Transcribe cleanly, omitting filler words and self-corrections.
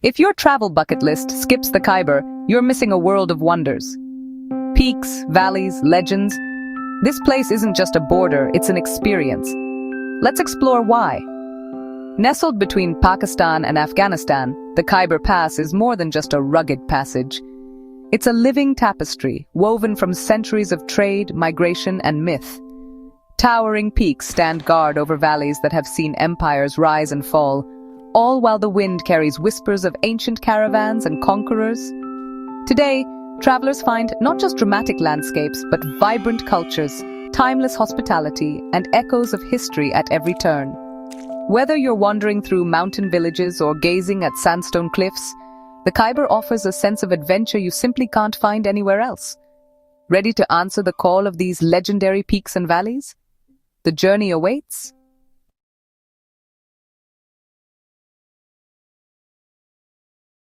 If your travel bucket list skips the Khyber, you're missing a world of wonders. Peaks, valleys, legends. This place isn't just a border, it's an experience. Let's explore why. Nestled between Pakistan and Afghanistan, the Khyber Pass is more than just a rugged passage. It's a living tapestry, woven from centuries of trade, migration, and myth. Towering peaks stand guard over valleys that have seen empires rise and fall, all while the wind carries whispers of ancient caravans and conquerors. Today, travelers find not just dramatic landscapes, but vibrant cultures, timeless hospitality, and echoes of history at every turn. Whether you're wandering through mountain villages or gazing at sandstone cliffs, the Khyber offers a sense of adventure you simply can't find anywhere else. Ready to answer the call of these legendary peaks and valleys? The journey awaits.